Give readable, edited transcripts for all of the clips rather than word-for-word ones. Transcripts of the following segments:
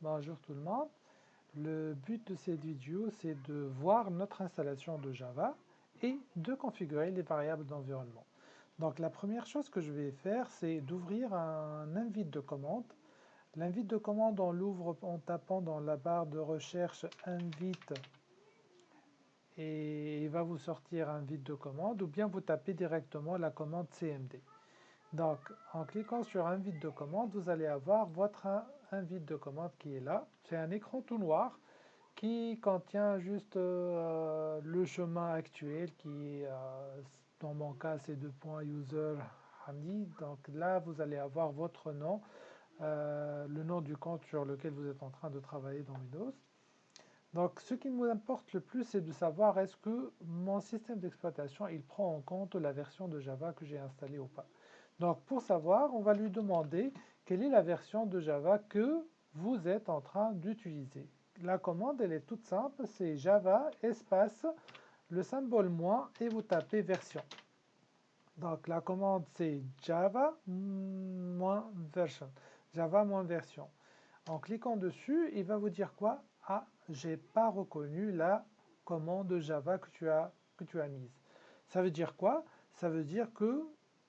Bonjour tout le monde. Le but de cette vidéo, c'est de voir notre installation de Java et de configurer les variables d'environnement. Donc la première chose que je vais faire, c'est d'ouvrir un invite de commande. L'invite de commande, on l'ouvre en tapant dans la barre de recherche invite et il va vous sortir invite de commande, ou bien vous tapez directement la commande cmd. Donc, en cliquant sur invite de commande, vous allez avoir votre invite de commande qui est là. C'est un écran tout noir qui contient juste le chemin actuel qui, dans mon cas, c'est .user Hamdi. Donc là, vous allez avoir votre nom, le nom du compte sur lequel vous êtes en train de travailler dans Windows. Donc, ce qui nous importe le plus, c'est de savoir est-ce que mon système d'exploitation, il prend en compte la version de Java que j'ai installée ou pas. Donc, pour savoir, on va lui demander quelle est la version de Java que vous êtes en train d'utiliser. La commande, elle est toute simple, c'est Java espace le symbole moins et vous tapez version. Donc, la commande, c'est Java moins version. Java moins version. En cliquant dessus, il va vous dire quoi? Ah, j'ai pas reconnu la commande Java que tu as mise. Ça veut dire quoi? Ça veut dire que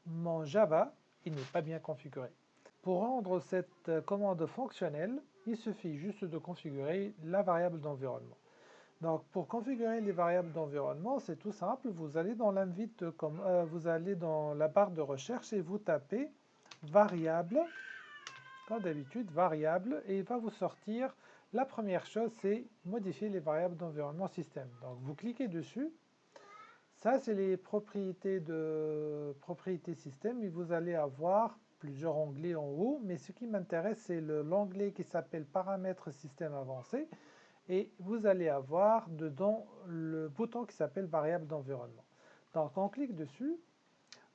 mon Java, il n'est pas bien configuré. Pour rendre cette commande fonctionnelle, il suffit juste de configurer la variable d'environnement. Donc, pour configurer les variables d'environnement, c'est tout simple. Vous allez dans vous allez dans la barre de recherche et vous tapez variable, comme d'habitude, variable, et il va vous sortir. La première chose, c'est modifier les variables d'environnement système. Donc, vous cliquez dessus. Ça, c'est les propriétés système, et vous allez avoir plusieurs onglets en haut, mais ce qui m'intéresse, c'est l'onglet qui s'appelle paramètres système avancé, et vous allez avoir dedans le bouton qui s'appelle variable d'environnement. Donc, on clique dessus.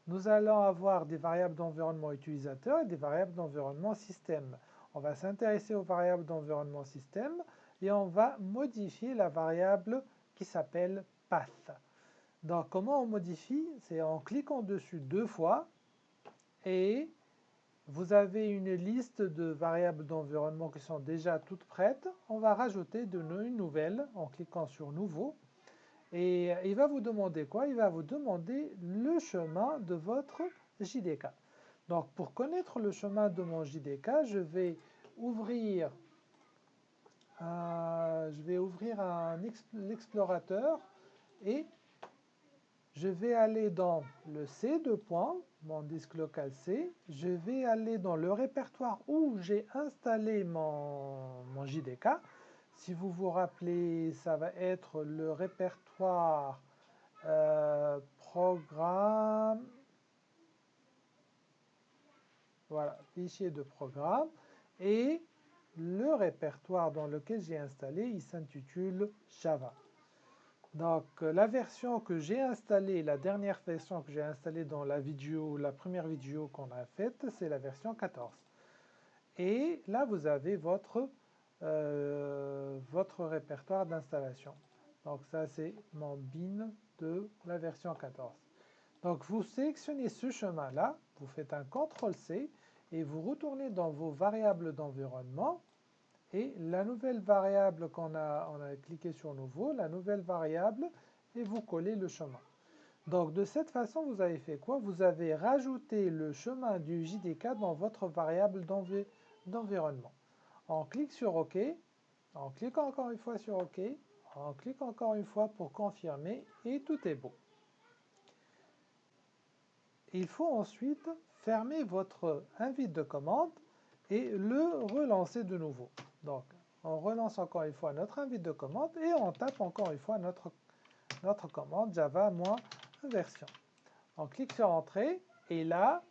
Nous allons avoir des variables d'environnement utilisateur et des variables d'environnement système. On va s'intéresser aux variables d'environnement système et on va modifier la variable qui s'appelle path. Donc, comment on modifie? C'est en cliquant dessus deux fois et vous avez une liste de variables d'environnement qui sont déjà toutes prêtes. On va rajouter une nouvelle en cliquant sur Nouveau. Et il va vous demander quoi? Il va vous demander le chemin de votre JDK. Donc, pour connaître le chemin de mon JDK, je vais ouvrir l'explorateur et je vais aller dans le C de point, mon disque local C. Je vais aller dans le répertoire où j'ai installé mon JDK. Si vous vous rappelez, ça va être le répertoire programme, voilà, fichier de programme, et le répertoire dans lequel j'ai installé, il s'intitule Java. Donc la version que j'ai installée, la dernière version que j'ai installée dans la première vidéo qu'on a faite, c'est la version 14. Et là, vous avez votre répertoire d'installation. Donc ça, c'est mon bin de la version 14. Donc vous sélectionnez ce chemin-là, vous faites un CTRL-C et vous retournez dans vos variables d'environnement et la nouvelle variable on a cliqué sur Nouveau, la nouvelle variable, et vous collez le chemin. Donc de cette façon, vous avez fait quoi? Vous avez rajouté le chemin du JDK dans votre variable d'environnement. On clique sur OK, on clique encore une fois sur OK, on clique encore une fois pour confirmer et tout est beau. Il faut ensuite fermer votre invite de commande et le relancer de nouveau. Donc, on relance encore une fois notre invite de commande et on tape encore une fois notre commande Java-version. On clique sur Entrée et là,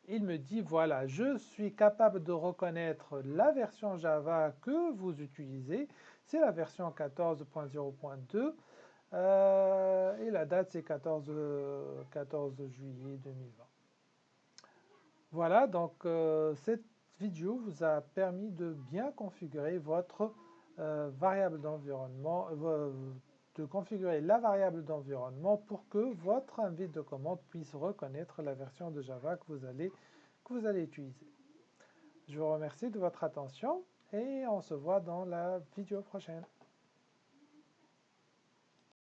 il me dit voilà, je suis capable de reconnaître la version Java que vous utilisez. C'est la version 14.0.2 et la date c'est 14 juillet 2020. Voilà, donc cette vidéo vous a permis de bien configurer votre variable d'environnement, de configurer la variable d'environnement pour que votre invite de commande puisse reconnaître la version de Java que vous allez utiliser. Je vous remercie de votre attention et on se voit dans la vidéo prochaine.